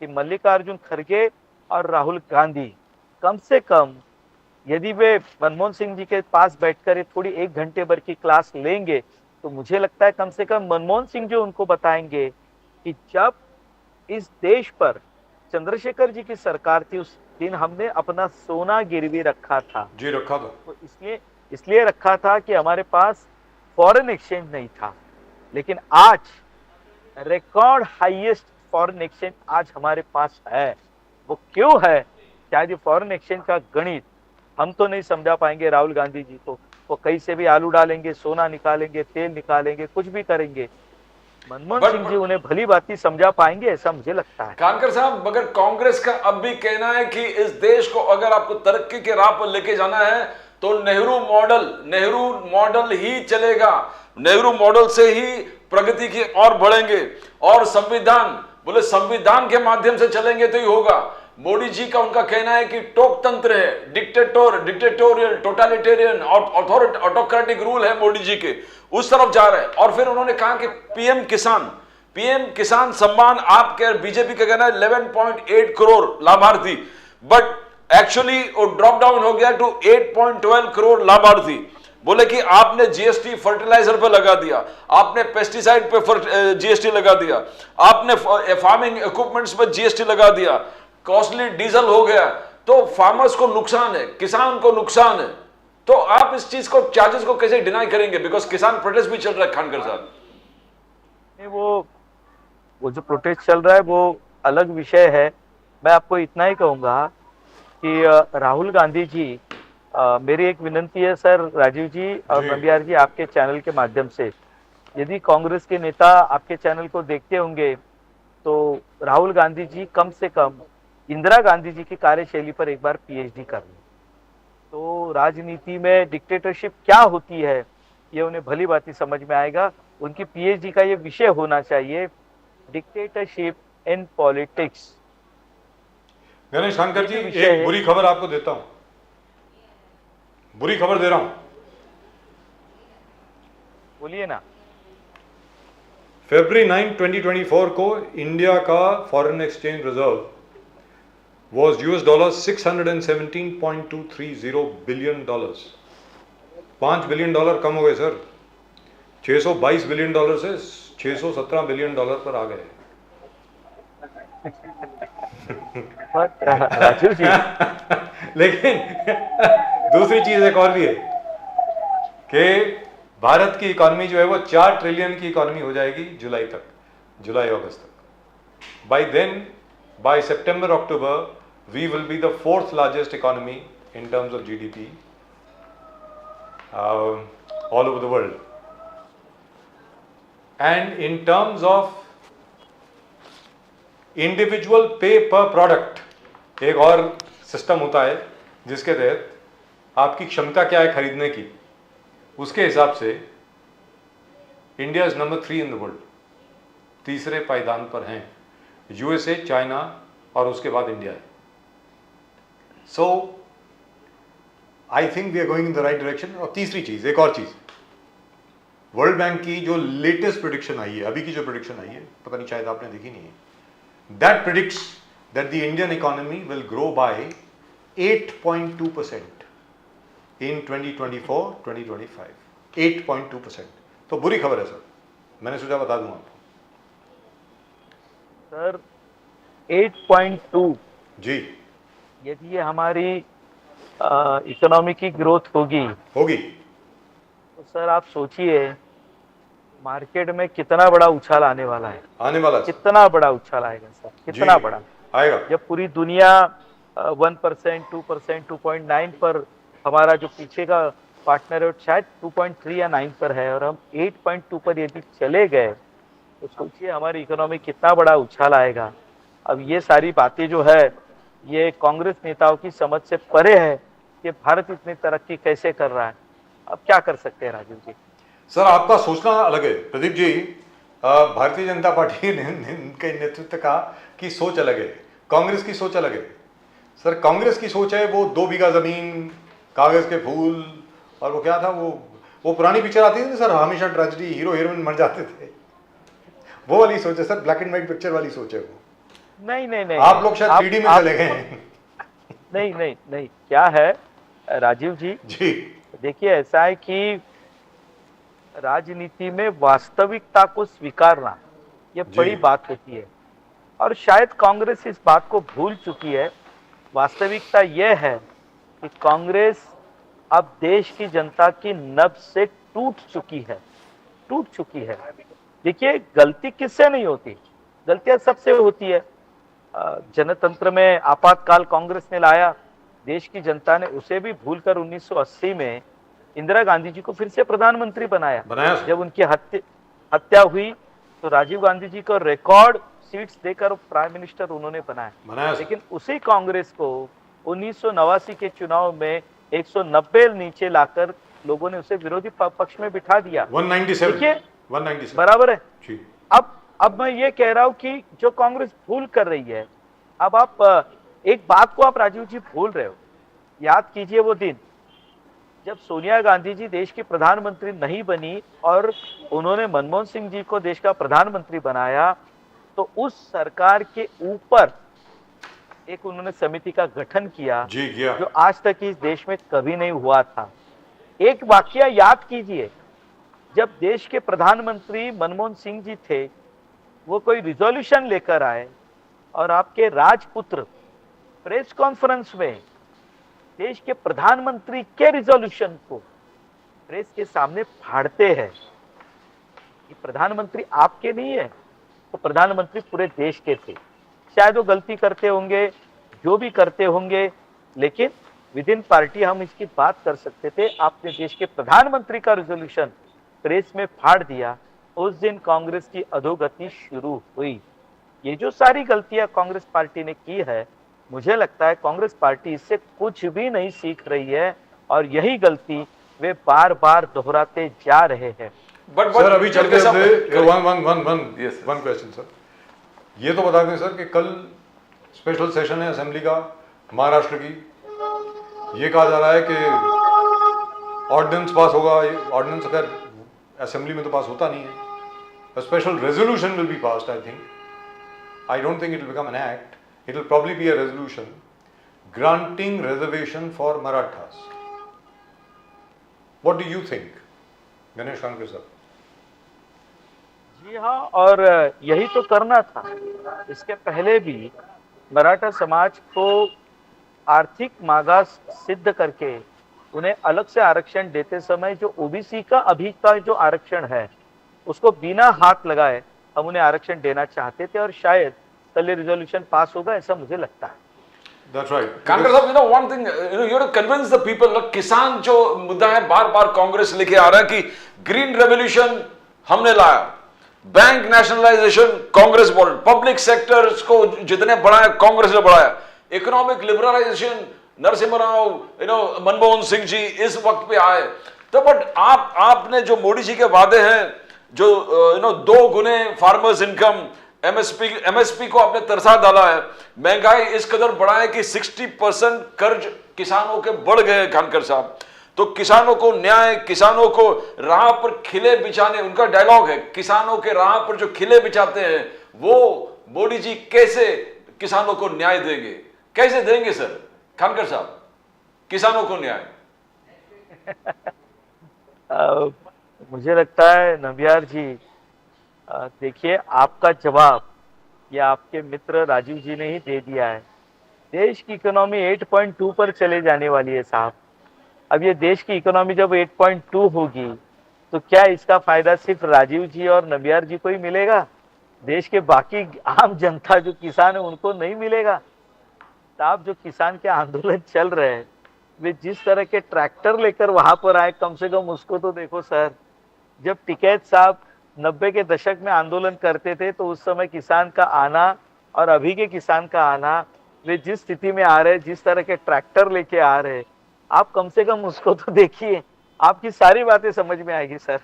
S3: कि मल्लिकार्जुन खड़गे और राहुल गांधी कम से कम यदि वे मनमोहन सिंह जी के पास बैठकर थोड़ी 1 घंटे भर की क्लास लेंगे तो मुझे लगता है कम से कम मनमोहन सिंह जो उनको बताएंगे कि जब इस देश पर चंद्रशेखर जी की सरकार थी उस दिन हमने अपना सोना गिरवी रखा था।
S1: जी रखा था।
S3: तो इसलिए रखा था कि हमारे पास फॉरेन एक्सचेंज नहीं था, लेकिन आज रिकॉर्ड हाईएस्ट फॉरेन एक्सचेंज आज हमारे पास है। वो क्यों है? शायद ये फॉरेन एक्सचेंज का गणित हम तो नहीं समझा पाएंगे राहुल गांधी जी को। वो कहीं से भी आलू डालेंगे, सोना निकालेंगे, तेल निकालेंगे, कुछ भी करेंगे। मनमोहन सिंह जी उन्हें भली भांति समझा पाएंगे ऐसा मुझे लगता है।
S2: कानकर साहब मगर कांग्रेस का अब भी कहना है कि इस देश को अगर आपको तरक्की के राह पर लेके जाना है तो नेहरू मॉडल ही चलेगा। नेहरू मॉडल से ही प्रगति की ओर बढ़ेंगे और संविधान के माध्यम से चलेंगे तो ही होगा। मोदी जी का उनका कहना है कि टोक तंत्र है, डिक्टेटोरियल, टोटलिटेरियन और ऑटोक्रेटिक रूल है मोदी जी के, उस तरफ जा रहे हैं। और फिर उन्होंने कहा कि पीएम किसान सम्मान आपके बीजेपी का कहना है 11.8 करोड़ लाभार्थी, बट एक्चुअली वो ड्रॉप डाउन हो गया टू 8.12 करोड़ लाभार्थी। बोले कि आपने जीएसटी फर्टिलाइजर पे लगा दिया, आपने पेस्टिसाइड पे जीएसटी लगा दिया, आपने फार्मिंग इक्विपमेंट्स पे जीएसटी लगा दिया, कॉस्टली डीजल हो गया, तो फार्मर्स को नुकसान है, किसान को नुकसान है। तो आप इस चीज को चार्जेस को कैसे डिनाई करेंगे? बिकॉज किसान प्रोटेस्ट भी चल रहा है खानकर साहब।
S3: वो जो प्रोटेस्ट चल रहा है वो अलग विषय है। मैं आपको इतना ही कहूंगा कि राहुल गांधी जी मेरी एक विनंती है सर, राजीव जी और नंबियार जी आपके चैनल के माध्यम से, यदि कांग्रेस के नेता आपके चैनल को देखते होंगे तो राहुल गांधी जी कम से कम इंदिरा गांधी जी की कार्यशैली पर एक बार पीएचडी कर लें, तो राजनीति में डिक्टेटरशिप क्या होती है ये उन्हें भली भांति समझ में आएगा। उनकी पीएचडी का ये विषय होना चाहिए, dictatorship in politics.
S1: Ganesh Shankar ji,
S3: ये विषय
S1: एक
S3: है।
S1: बुरी खबर आपको देता हूं, बुरी खबर दे रहा हूं।
S3: बोलिए ना।
S1: फरवरी 9, 2024 को इंडिया का foreign exchange reserve was $617.230 billion dollars. $5 billion कम हो गए सर, $622 बिलियन से $617 बिलियन पर आ गए।
S3: राजीव जी,
S1: लेकिन दूसरी चीज एक और भी है कि भारत की इकॉनमी जो है वो 4 ट्रिलियन की इकॉनमी हो जाएगी जुलाई अगस्त तक। By then, by September, October, we will be the 4th largest economy in terms of GDP all over the world. And in terms of individual pay per product, एक और सिस्टम होता है जिसके तहत आपकी क्षमता क्या है खरीदने की, उसके हिसाब से India is number 3 in the world, तीसरे पायदान पर हैं। यूएसए, चाइना और उसके बाद इंडिया है। So I think we are going in the right direction. और तीसरी चीज, एक और चीज, वर्ल्ड बैंक की जो लेटेस्ट प्रेडिक्शन आई है, अभी की जो प्रेडिक्शन आई है, पता नहीं शायद आपने देखी नहीं है, that predicts that the Indian economy will grow by 8.2% इन 2024-2025। 8.2%। तो बुरी खबर है सर, मैंने सोचा बता दूं आपको।
S3: सर 8.2,
S1: जी,
S3: यदि ये हमारी इकोनॉमी की ग्रोथ होगी तो सर आप सोचिए मार्केट में कितना बड़ा उछाल आने वाला है।
S1: आने वाला है।
S3: कितना बड़ा उछाल आएगा सर, कितना
S1: जी,
S3: बड़ा
S1: आएगा।
S3: जब पूरी दुनिया 1%, 2%, 2.9 पर, हमारा जो पीछे का पार्टनर है शायद 2.3 या 9 पर है, और हम 8.2 पर यदि चले गए तो सोचिए हमारी इकोनॉमी कितना बड़ा उछाल आएगा। अब ये सारी बातें जो है ये कांग्रेस नेताओं की समझ से परे है कि भारत इतनी तरक्की कैसे कर रहा है। अब क्या कर सकते हैं राजीव जी?
S1: सर आपका सोचना अलग है प्रदीप जी, भारतीय जनता पार्टी के नेतृत्व का की सोच अलग है, कांग्रेस की सोच अलग है। सर कांग्रेस की सोच है वो 2 बीघा जमीन, कागज के फूल, और वो क्या था, वो पुरानी पिक्चर आती थी सर, हमेशा ट्रेजेडी, हीरो हीरोइन मर जाते थे, वो वाली सोच है sir, black and white picture वाली सोच है वो।
S3: नहीं,
S1: आप लोग शायद 3D में चले गए हैं।
S3: नहीं, क्या है राजीव जी, देखिए ऐसा है कि राजनीति में वास्तविकता को स्वीकारना ये बड़ी बात होती है, और शायद कांग्रेस इस बात को भूल चुकी है। वास्तविकता यह है कि कांग्रेस अब देश की जनता की नब्ज से टूट चुकी है। देखिए गलती किससे नहीं होती, गलतियां सबसे होती है। जनतंत्र में आपातकाल कांग्रेस ने लाया, देश की जनता ने उसे भी भूलकर 1980 में इंदिरा गांधी जी को फिर से प्रधानमंत्री बनाया। जब उनकी हत्या हुई तो राजीव गांधी जी को रिकॉर्ड सीट्स देकर प्राइम मिनिस्टर उन्होंने बनाया। लेकिन उसी कांग्रेस को 1989 के चुनाव में 190 नीचे लाकर लोगों ने उसे विरोधी पक्ष में बिठा दिया।
S1: 197
S3: बराबर है। अब मैं ये कह रहा हूं कि जो कांग्रेस भूल कर रही है, अब आप एक बात को आप राजीव जी भूल रहे हो। याद कीजिए वो दिन जब सोनिया गांधी जी देश की प्रधानमंत्री नहीं बनी और उन्होंने मनमोहन सिंह जी को देश का प्रधानमंत्री बनाया, तो उस सरकार के ऊपर एक उन्होंने समिति का गठन किया जो आज तक इस देश में कभी नहीं हुआ था। एक वाकया याद कीजिए, जब देश के प्रधानमंत्री मनमोहन सिंह जी थे, वो कोई रिजोल्यूशन लेकर आए और आपके राजपुत्र प्रेस कॉन्फ्रेंस में देश के प्रधानमंत्री के रिजोल्यूशन को प्रेस के सामने फाड़ते हैं। ये प्रधानमंत्री आपके नहीं है, तो प्रधानमंत्री पूरे देश के थे। शायद वो गलती करते होंगे, जो भी करते होंगे, लेकिन विद इन पार्टी हम इसकी बात कर सकते थे। आपने देश के प्रधानमंत्री का रिजोल्यूशन प्रेस में फाड़ दिया, उस दिन कांग्रेस की अधोगति शुरू हुई। ये जो सारी गलतियां कांग्रेस पार्टी ने की है, मुझे लगता है कांग्रेस पार्टी इससे कुछ भी नहीं सीख रही है और यही गलती वे बार बार दोहराते जा रहे हैं।
S2: बट
S1: सर अभी चलते हुए
S2: Yes, sir.
S1: One question sir, ये तो बता दें सर कि कल स्पेशल सेशन है असेंबली का महाराष्ट्र की, ये कहा जा रहा है कि ऑर्डिनेंस पास होगा। ये ऑर्डिनेंस अगर असेंबली में तो पास होता नहीं है, special resolution will be passed. I think, I don't think it will become an act, it will probably be a resolution granting reservation for Marathas. What do you think Ganesh Kankar sir?
S3: जी हाँ, और यही तो करना था। इसके पहले भी मराठा समाज को आर्थिक मागास सिद्ध करके उन्हें अलग से आरक्षण देते समय जो ओबीसी का अभी का जो आरक्षण है उसको बिना हाथ लगाए हम उन्हें आरक्षण देना चाहते थे और शायद कल रिजोल्यूशन पास होगा, ऐसा मुझे लगता है।
S1: That's right.
S2: कांग्रेस साहब, one thing, you have to convince the people. किसान जो मुद्दा है बार बार कांग्रेस लेके आ रहा है कि ग्रीन रेवोल्यूशन हमने लाया, बैंक नेशनलाइजेशन कांग्रेस बोल, पब्लिक सेक्टर्स को जितने बढ़ाया कांग्रेस ने बढ़ाया, इकोनॉमिक लिबरलाइजेशन नरसिम्हा राव, मनमोहन सिंह जी इस वक्त पे आए। तो बट आपने जो मोदी जी के वादे हैं, जो 2 गुने फार्मर्स इनकम, एमएसपी को आपने तरसा डाला है, महंगाई इस कदर बढ़ा है कि 60% कर्ज किसानों के बढ़ गए खानकर साहब। तो किसानों को न्याय, किसानों को राह पर खिले बिछाने, उनका डायलॉग है, किसानों के राह पर जो खिले बिछाते हैं वो मोदी जी कैसे किसानों को न्याय देंगे? कैसे देंगे सर खानकर साहब किसानों को न्याय?
S3: मुझे लगता है नबियार जी, देखिए आपका जवाब ये आपके मित्र राजीव जी ने ही दे दिया है। देश की इकोनॉमी 8.2 पर चले जाने वाली है साहब। अब ये देश की इकोनॉमी जब 8.2 होगी तो क्या इसका फायदा सिर्फ राजीव जी और नबियार जी को ही मिलेगा? देश के बाकी आम जनता जो किसान है उनको नहीं मिलेगा? साहब जो किसान के आंदोलन चल रहे हैं वे जिस तरह के ट्रैक्टर लेकर वहां पर आए, कम से कम उसको तो देखो सर। जब टिकैत साहब 90 के दशक में आंदोलन करते थे तो उस समय किसान का आना और अभी के किसान का आना, वे जिस स्थिति में आ रहे, जिस तरह के ट्रैक्टर लेके आ रहे, आप कम से कम उसको तो देखिए, आपकी सारी बातें समझ में आएगी सर।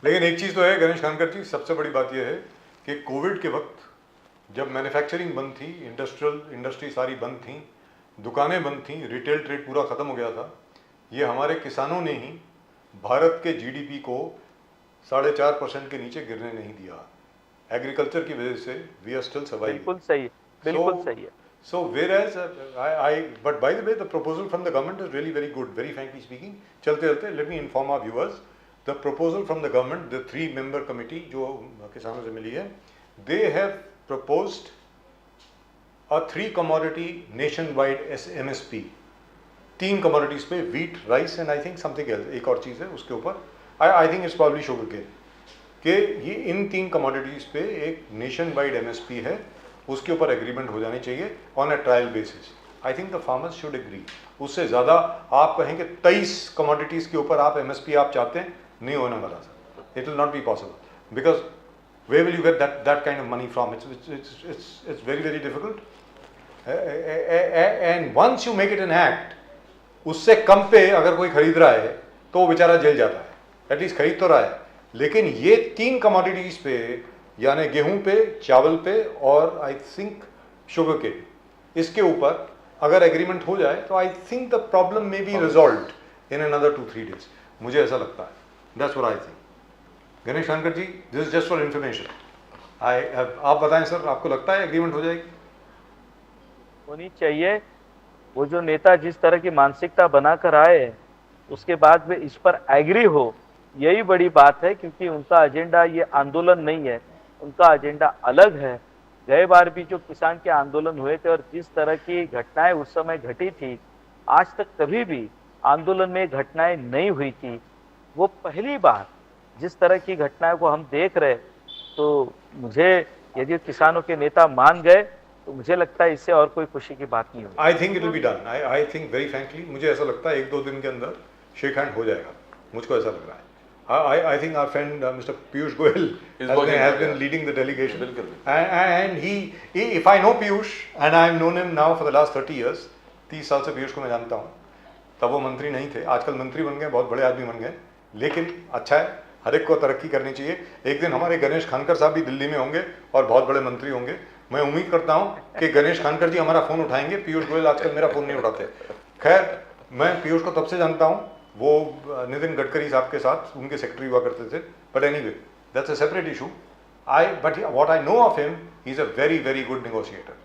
S1: लेकिन एक चीज़ तो है गणेश कांकर जी, सबसे बड़ी बात यह है कि कोविड के वक्त जब मैन्युफैक्चरिंग बंद थी, इंडस्ट्री सारी बंद थी, दुकानें बंद थी, रिटेल ट्रेड पूरा ख़त्म हो गया था, ये हमारे किसानों ने ही भारत के जीडीपी को 4.5% के नीचे गिरने नहीं दिया। एग्रीकल्चर की वजह से वी आर स्टिल सर्वाइविंग।
S3: बिल्कुल सही, बिल्कुल सही है।
S1: So whereas but by the way, the proposal from the government is really very good. Very frankly speaking, चलते let me inform our viewers. The proposal from the government, the 3-member committee जो किसानों से मिली है, they have proposed a 3 commodity nationwide MSP. 3 commodities पे wheat, rice and I think something else, एक और चीज़ है उसके ऊपर, I think it's probably sugar cane, कि ये इन 3 commodities पे एक nationwide MSP है, उसके ऊपर एग्रीमेंट हो जानी चाहिए on a trial basis. I think the farmers should agree. उससे ज़्यादा आप कहें कि 23 कमोडिटीज़ के ऊपर आप एमएसपी आप चाहते हैं, नहीं होने वाला sir. It will not be possible because way will you get that kind of money from? It's very very difficult. And once you make it an act, उससे कम पे अगर कोई खरीद रहा है तो वो बेचारा जेल जाता है, एटलीस्ट खरीद तो रहा है। लेकिन ये 3 कमोडिटीज़ पे, यानी गेहूं पे, चावल पे और आई थिंक शुगर केन, इसके ऊपर अगर एग्रीमेंट हो जाए तो I think the problem may be resolved in another 2-3 days। मुझे ऐसा लगता है, that's what I think. Ganesh Kankar ji, this is just for information. आप बताएं सर, आपको लगता है एग्रीमेंट हो जाएगी?
S3: होनी चाहिए। वो जो नेता जिस तरह की मानसिकता बनाकर आए उसके बाद वे इस पर एग्री हो, यही बड़ी बात है, क्योंकि उनका एजेंडा ये आंदोलन नहीं है, उनका एजेंडा अलग है। गए बार भी जो किसान के आंदोलन हुए थे और जिस तरह की घटनाएं उस समय घटी थी, आज तक कभी भी आंदोलन में घटनाएं नहीं हुई थी। वो पहली बार जिस तरह की घटनाएं को हम देख रहे, तो मुझे यदि किसानों के नेता मान गए तो मुझे लगता है इससे और कोई खुशी की बात नहीं होगी।
S1: I think it will be done. I think very frankly, मुझे ऐसा लगता है 1-2 दिन के अंदर शेक हैंड हो जाएगा, मुझको ऐसा लग रहा है। I think our friend Mr. Piyush Goyal
S2: He's
S1: has
S2: working hard,
S1: been
S2: yeah.
S1: leading the delegation.
S2: बिल्कुल,
S1: And he, if I know Piyush, and I've known him now for the last 30 years, 30 साल से पीयूष को मैं जानता हूँ, तब वो मंत्री नहीं थे, आजकल मंत्री बन गए, बहुत बड़े आदमी बन गए, लेकिन अच्छा है, हर एक को तरक्की करनी चाहिए। एक दिन हमारे गणेश खानकर साहब भी दिल्ली में होंगे और बहुत बड़े मंत्री होंगे। मैं उम्मीद करता हूँ कि गणेश खानकर जी हमारा फ़ोन उठाएंगे, पीयूष गोयल आजकल मेरा फ़ोन नहीं उठाते। खैर, मैं पीयूष को तब से जानता हूँ, वो नितिन गडकरी साहब के साथ उनके सेक्रेटरी हुआ करते थे, but anyway that's a separate issue. But what I know of him, he is a very very good negotiator,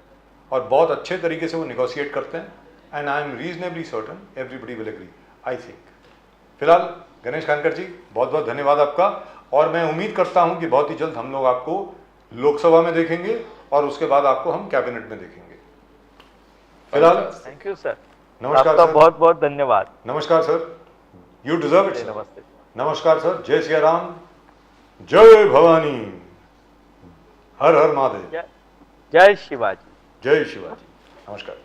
S1: और बहुत अच्छे तरीके से वो नेगोशिएट करते हैं, and I am reasonably certain everybody will agree, I think. फिलहाल गणेश खानकर जी, बहुत बहुत धन्यवाद आपका, और मैं उम्मीद करता हूं कि बहुत ही जल्द हम लोग आपको लोकसभा में देखेंगे और उसके बाद आपको हम कैबिनेट में देखेंगे। फिलहाल
S3: थैंक यू सर,
S1: नमस्कार
S3: आपका
S1: सर।
S3: बहुत बहुत धन्यवाद।
S1: नमस्कार sir, you deserve it sir.
S3: नमस्ते।
S1: नमस्कार सर, जय सिया राम, जय भवानी, हर हर महादेव,
S3: जय शिवाजी।
S1: जय शिवाजी, नमस्कार।